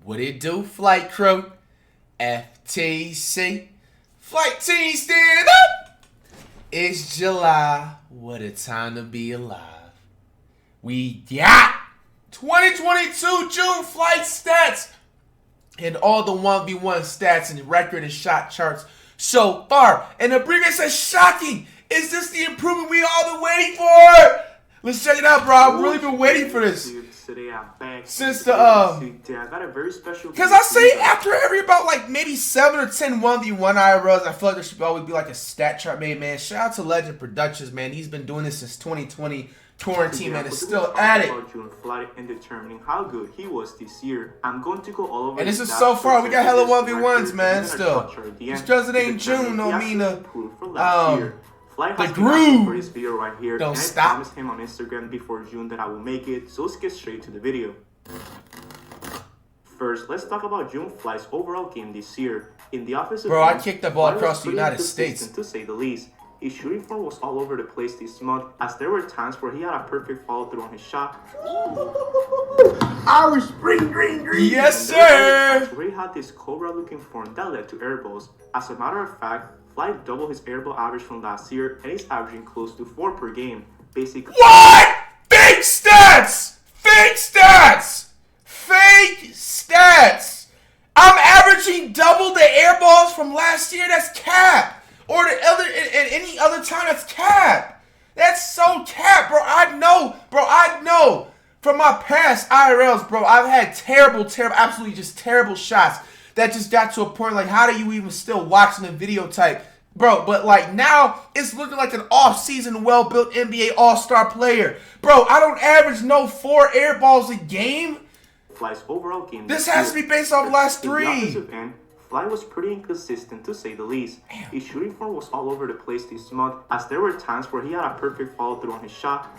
What it do, flight crew? FTC. Flight team stand up! It's July. What a time to be alive. We got 2022 June flight stats and all the 1v1 stats and record and shot charts so far. And the briefing says shocking. Is this the improvement we all been waiting for? Let's check it out, bro. I've really been waiting for this. Since the because I say after every about like maybe 7 or 10 1v1 IRLs, I feel like there should always be like a stat chart made, man. Shout out to Legend Productions, man. He's been doing this since 2020 quarantine, man. It's still at it. And determining how good he was this year. I'm going to go all over. And this is so far. We got hella 1v1s, man. Still, just because it ain't June, don't mean the groove for his video right here. Don't and stop. I promised him on Instagram before June that I will make it, so let's get straight to the video. First, let's talk about June Fly's overall game this year. In the offensive Bro, I end, kicked the ball Fly across was the pretty United States. inconsistent, to say the least. His shooting form was all over the place this month, as there were times where he had a perfect follow-through on his shot. Irish spring green. Yes, sir. Where he had this cobra-looking form that led to air balls. As a matter of fact, Fly doubled his air ball average from last year, and he's averaging close to 4 per game. Basically, What? Fake stats! Fake stats! Fake stats! I'm averaging double the air balls from last year. That's cap. Or the other at any other time. That's cap. That's so cap, bro. I know from my past IRLs, bro. I've had terrible, absolutely just terrible shots that just got to a point like, how do you even still watching the video type? Bro, but like now, it's looking like an off-season, well-built NBA All-Star player. Bro, I don't average no 4 air balls a game. Fly's overall game. This has to be based off last 3. In the offensive end, Fly was pretty inconsistent, to say the least. Damn. His shooting form was all over the place this month, as there were times where he had a perfect follow-through on his shot.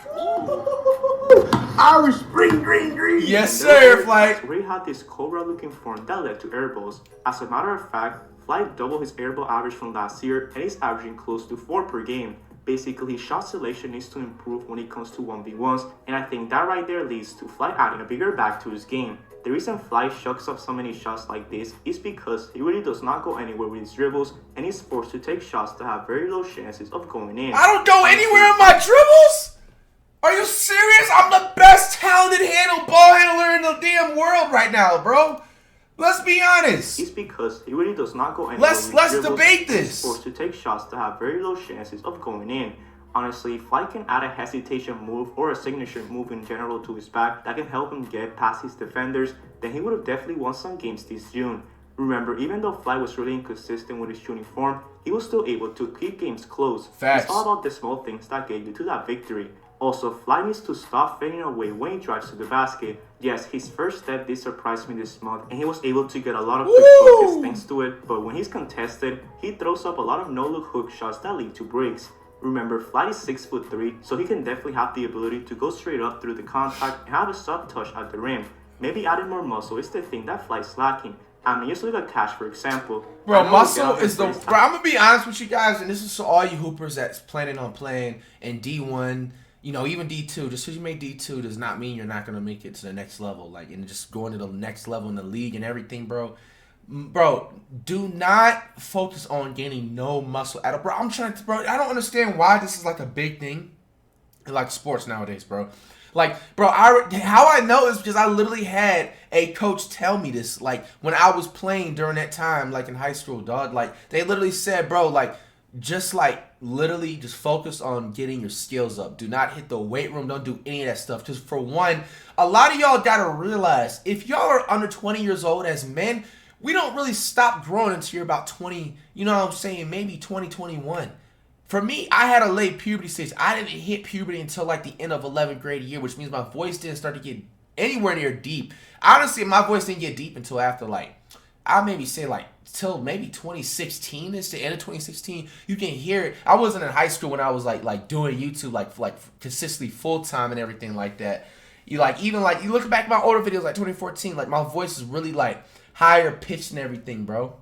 Irish spring green. Yes, sir, Fly. Where he had this cobra-looking form that led to air balls. As a matter of fact, Fly doubled his air ball average from last year, and he's averaging close to 4 per game. Basically, his shot selection needs to improve when it comes to 1v1s, and I think that right there leads to Fly adding a bigger back to his game. The reason Fly shucks up so many shots like this is because he really does not go anywhere with his dribbles, and he's forced to take shots that have very low chances of going in. I don't go anywhere in my dribbles? Are you serious? I'm the best talented ball handler in the damn world right now, bro. Let's be honest. It's because he really does not go anywhere with his Let's dribbles, debate and he's this. forced to take shots that have very low chances of going in. Honestly, Fly can add a hesitation move or a signature move in general to his back that can help him get past his defenders, then he would have definitely won some games this June. Remember, even though Fly was really inconsistent with his shooting form, he was still able to keep games close. Facts. It's all about the small things that get you to that victory. Also, Fly needs to stop fading away when he drives to the basket. Yes, his first step did surprise me this month, and he was able to get a lot of quick focus thanks to it, but when he's contested, he throws up a lot of no-look hook shots that lead to breaks. Remember, Fly is 6'3", so he can definitely have the ability to go straight up through the contact and have a soft touch at the rim. Maybe adding more muscle is the thing that Fly is lacking. I mean, just look at Cash, for example. Bro, muscle is the... Bro, I'm going to be honest with you guys, and this is to all you hoopers that's planning on playing in D1, you know, even D2. Just because you make D2 does not mean you're not going to make it to the next level. Like, and just going to the next level in the league and everything, bro. Bro, do not focus on gaining no muscle at all. Bro, I don't understand why this is like a big thing in like sports nowadays, bro. Like, bro, how I know is because I literally had a coach tell me this, like, when I was playing during that time, like, in high school, dog. Like, they literally said, bro, like, just, like, literally just focus on getting your skills up. Do not hit the weight room. Don't do any of that stuff. Because, for one, a lot of y'all got to realize, if y'all are under 20 years old as men, we don't really stop growing until you're about 20, you know what I'm saying, maybe 20, 21. For me, I had a late puberty stage. I didn't hit puberty until like the end of 11th grade year, which means my voice didn't start to get anywhere near deep. Honestly, my voice didn't get deep until after like, I maybe say like, till maybe 2016, it's the end of 2016. You can hear it. I wasn't in high school when I was like doing YouTube like consistently full-time and everything like that. You look back at my older videos like 2014, like my voice is really like higher pitched and everything, bro.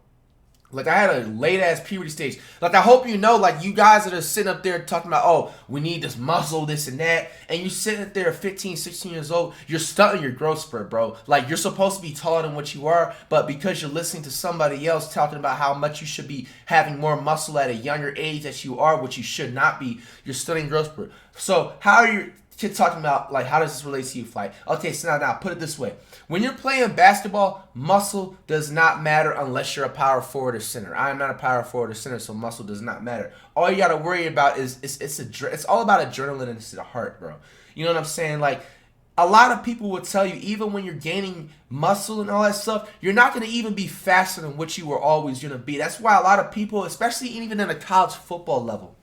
Like, I had a late-ass puberty stage. Like, I hope you know, like, you guys that are sitting up there talking about, oh, we need this muscle, this and that, and you sitting up there 15, 16 years old, you're stunting your growth spurt, bro. Like, you're supposed to be taller than what you are, but because you're listening to somebody else talking about how much you should be having more muscle at a younger age that you are, which you should not be, you're stunting growth spurt. So, how are you kids talking about, like, how does this relate to you, Flight? Okay, so now, put it this way. When you're playing basketball, muscle does not matter unless you're a power forward or center. I am not a power forward or center, so muscle does not matter. All you got to worry about is it's all about adrenaline and it's the heart, bro. You know what I'm saying? Like, a lot of people will tell you, even when you're gaining muscle and all that stuff, you're not going to even be faster than what you were always going to be. That's why a lot of people, especially even in a college football level,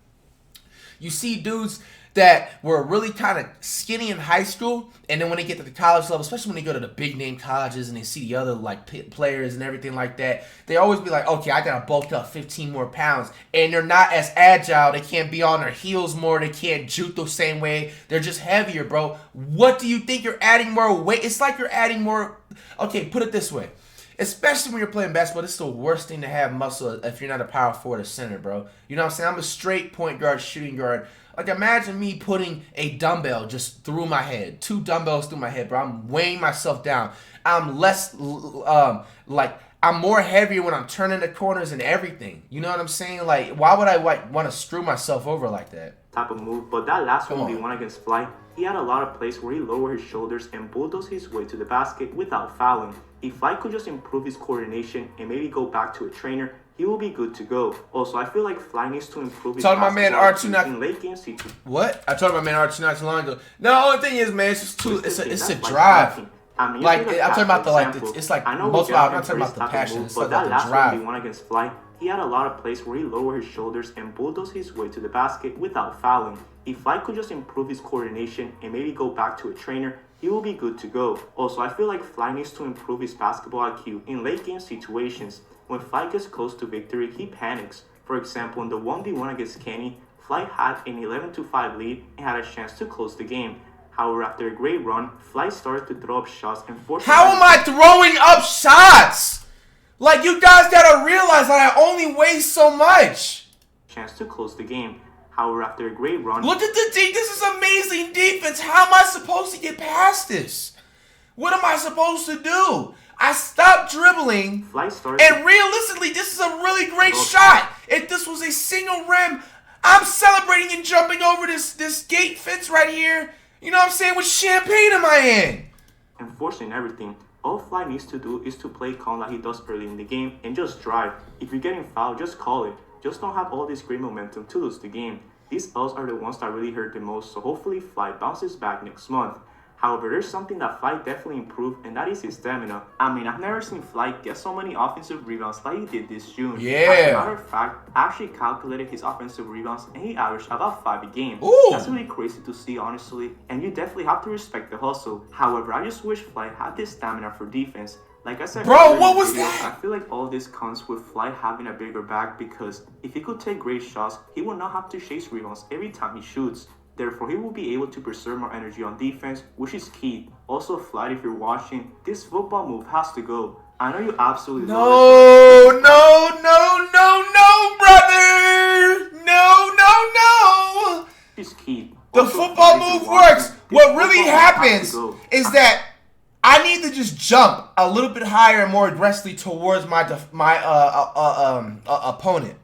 you see dudes that were really kind of skinny in high school, and then when they get to the college level, especially when they go to the big name colleges and they see the other like players and everything like that, they always be like, okay, I gotta bulk up 15 more pounds, and they're not as agile. They can't be on their heels more. They can't juke the same way. They're just heavier, bro. What do you think? You're adding more weight? It's like you're adding more. Okay, put it this way. Especially when you're playing basketball, this is the worst thing to have muscle if you're not a power forward or center, bro. You know what I'm saying? I'm a straight point guard, shooting guard. Like, imagine me putting a dumbbell just through my head. 2 dumbbells through my head, bro. I'm weighing myself down. I'm less, I'm more heavier when I'm turning the corners and everything. You know what I'm saying? Like, why would I want to screw myself over like that? Type of move, but that last one, the one against Fly, he had a lot of plays where he lowered his shoulders and bulldozed his way to the basket without fouling. If Fly could just improve his coordination and maybe go back to a trainer, he will be good to go. Also, I feel like Fly needs to improve his my man R2 not in late games. What? I told my man R2 not too long ago. No, the only thing is, man, it's just too. It's a drive. I mean, like, I'm talking about it's like most of I'm not talking about the passion. It's like the drive. The one against Fly, he had a lot of plays where he lowered his shoulders and bulldozed his way to the basket without fouling. If Fly could just improve his coordination and maybe go back to a trainer, he will be good to go. Also, I feel like Fly needs to improve his basketball IQ in late game situations. When Fly gets close to victory, he panics. For example, in the 1v1 against Kenny, Fly had an 11-5 lead and had a chance to close the game. However, after a great run, Fly started to throw up shots and forced. How am I throwing up shots? Like, you guys gotta realize that I only weigh so much. Chance to close the game. However, after a great run. Look at the team. This is amazing defense. How am I supposed to get past this? What am I supposed to do? I stopped dribbling, and realistically, this is a really great shot. If this was a single rim, I'm celebrating and jumping over this gate fence right here. You know what I'm saying? With champagne in my hand. And forcing everything. All Fly needs to do is to play calm like he does early in the game and just drive. If you're getting fouled, just call it. Just don't have all this great momentum to lose the game. These L's are the ones that really hurt the most, so hopefully Fly bounces back next month. However, there's something that Fly definitely improved, and that is his stamina. I mean, I've never seen Fly get so many offensive rebounds like he did this June. Yeah. As a matter of fact, I actually calculated his offensive rebounds, and he averaged about 5 a game. Ooh. That's really crazy to see, honestly, and you definitely have to respect the hustle. However, I just wish Fly had this stamina for defense. Like I said, bro, what was that? I feel like all this comes with Fly having a bigger back, because if he could take great shots, he will not have to chase rebounds every time he shoots. Therefore, he will be able to preserve more energy on defense, which is key. Also, Flight, if you're watching, this football move has to go. I know you absolutely love it. No, brother! No! It's key. The Also, football move works. What really happens is that I need to just jump a little bit higher and more aggressively towards my opponent,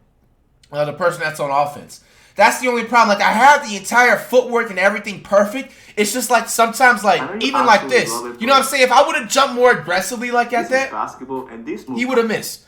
the person that's on offense. That's the only problem. Like, I have the entire footwork and everything perfect. It's just like sometimes, like, even like this. You know what I'm saying? If I would have jumped more aggressively like at that, basketball, and this move, he would have missed.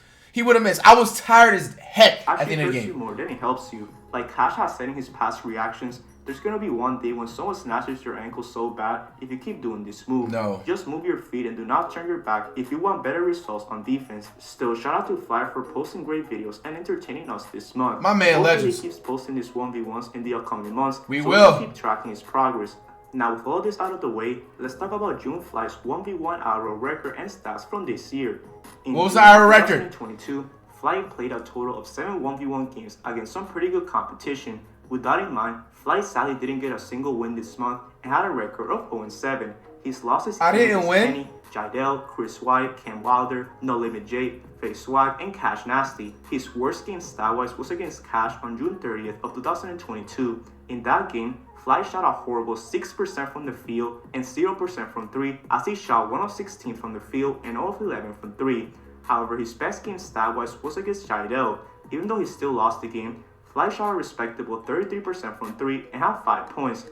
I was tired as heck at the end of the game. It hurts you more than it helps you. Like Cash has said in his past reactions, there's going to be one day when someone snatches your ankle so bad if you keep doing this move. No. Just move your feet and do not turn your back if you want better results on defense. Still, shout out to Fly for posting great videos and entertaining us this month. My man, Legends. He keeps posting these 1v1s in the upcoming months. We so will keep tracking his progress. Now, with all this out of the way, let's talk about June Fly's 1v1 IRL record and stats from this year. What was the IRL record? In 2022, Fly played a total of 7 1v1 games against some pretty good competition. With that in mind, Fly sadly didn't get a single win this month and had a record of 0-7. His losses I didn't against win. Kenny, Jidel, Chris White, Cam Wilder, No Limit J, Face Swag, and Cash Nasty. His worst game stat-wise was against Cash on June 30th of 2022. In that game, Fly shot a horrible 6% from the field and 0% from 3, as he shot 1 of 16 from the field and 0 of 11 from 3. However, his best game stat-wise was against Jidel. Even though he still lost the game, Fly shot a respectable 33% from 3 and had 5 points.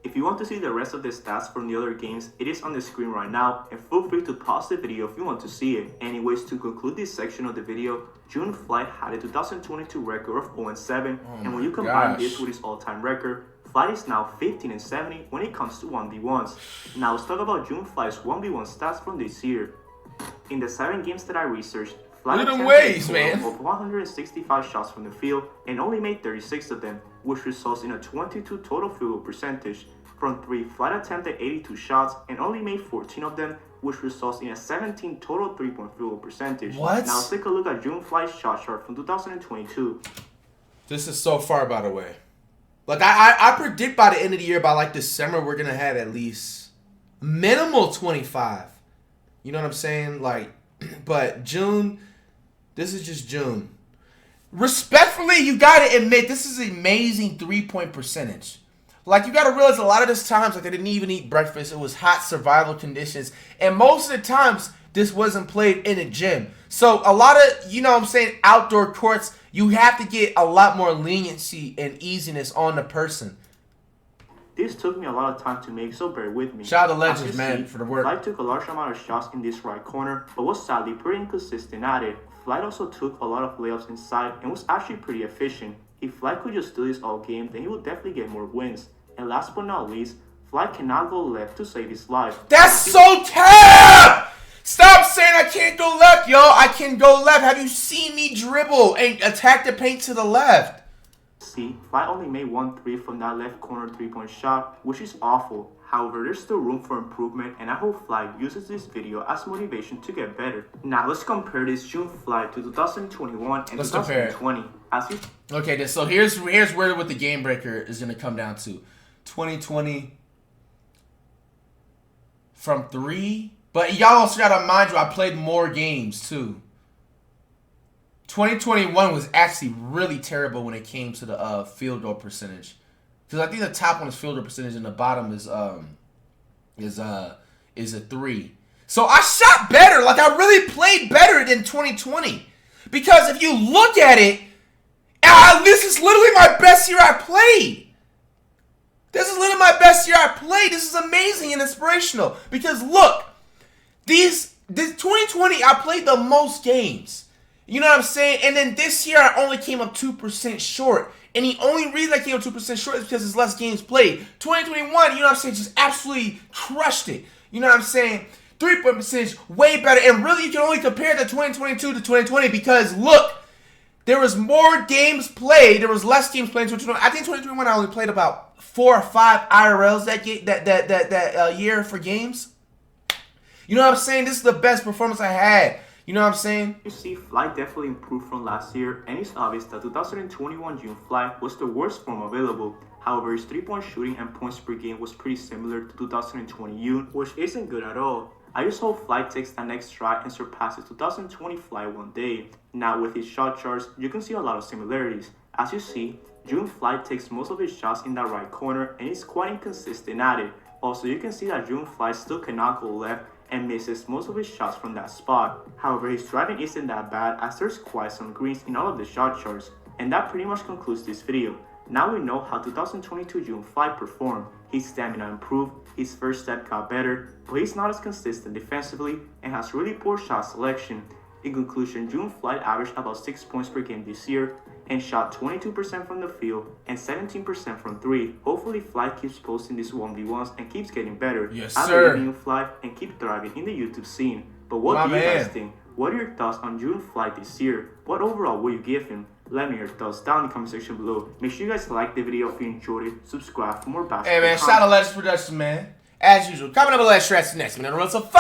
If you want to see the rest of the stats from the other games, it is on the screen right now, and feel free to pause the video if you want to see it. Anyways, to conclude this section of the video, June Fly had a 2022 record of 0-7, and when you combine this with his all-time record, Fly is now 15-70 when it comes to 1v1s. Now let's talk about June Fly's 1v1 stats from this year. In the 7 games that I researched, Fly attempted a total of 165 shots from the field and only made 36 of them, which results in a 22 total field goal percentage. From 3, Flight attempted 82 shots and only made 14 of them, which results in a 17 total 3-point field goal percentage. What? Now let's take a look at June Fly's shot chart from 2022. This is so far, by the way. Like, I predict by the end of the year, by like December, we're going to have at least minimal 25. You know what I'm saying? Like, but June, this is just June. Respectfully, you got to admit, this is an amazing 3-point percentage. Like, you got to realize a lot of this times, like, they didn't even eat breakfast. It was hot survival conditions. And most of the times, this wasn't played in a gym. So, a lot of, you know what I'm saying, outdoor courts, you have to get a lot more leniency and easiness on the person. This took me a lot of time to make, so bear with me. Shout out to Legends, man, for the work. Flight took a large amount of shots in this right corner, but was sadly pretty inconsistent at it. Flight also took a lot of layups inside and was actually pretty efficient. If Flight could just do this all game, then he would definitely get more wins. And last but not least, Flight cannot go left to save his life. That's so cap! Stop saying I can't go left, yo. I can go left. Have you seen me dribble and attack the paint to the left? See, Flight only made 1 3 from that left corner 3-point shot, which is awful. However, there's still room for improvement, and I hope Flight uses this video as motivation to get better. Now, let's compare this June Flight to 2021 and 2020. Okay, so here's where what the game breaker is going to come down to. 2020 from 3, but y'all also got to mind you, I played more games too. 2021 was actually really terrible when it came to the field goal percentage, because I think the top one is field goal percentage and the bottom is a 3. So I shot better. Like, I really played better than 2020, because if you look at it, this is literally my best year I played. This is literally my best year I played. This is amazing and inspirational, because look, this 2020 I played the most games. You know what I'm saying? And then this year, I only came up 2% short. And the only reason I came up 2% short is because there's less games played. 2021, you know what I'm saying, just absolutely crushed it. You know what I'm saying? 3-point percentage, way better. And really, you can only compare the 2022 to 2020 because, look, there was more games played. There was less games played in 2021. I think 2021, I only played about 4 or 5 IRLs that year for games. You know what I'm saying? This is the best performance I had. You know what I'm saying? You see, Flight definitely improved from last year, and it's obvious that 2021 June Flight was the worst form available. However, his 3-point shooting and points per game was pretty similar to 2020 June, which isn't good at all. I just hope Flight takes that next stride and surpasses 2020 Flight one day. Now, with his shot charts, you can see a lot of similarities. As you see, June Flight takes most of his shots in that right corner and is quite inconsistent at it. Also, you can see that June Flight still cannot go left and misses most of his shots from that spot. However, his driving isn't that bad, as there's quite some greens in all of the shot charts. And that pretty much concludes this video. Now we know how 2022 June Flight performed. His stamina improved, his first step got better, but he's not as consistent defensively and has really poor shot selection. In conclusion, June Flight averaged about 6 points per game this year and shot 22% from the field and 17% from 3. Hopefully, Flight keeps posting these 1v1s and keeps getting better. Yes, I sir. believe in you, Flight, and keep thriving in the YouTube scene. But what do you guys think? What are your thoughts on June Flight this year? What overall will you give him? Let me know your thoughts down in the comment section below. Make sure you guys like the video if you enjoyed it. Subscribe for more basketball. Hey man, shout out to Legends Productions, man. As usual, comment on the FlightReacts next. Man, on the road to 5.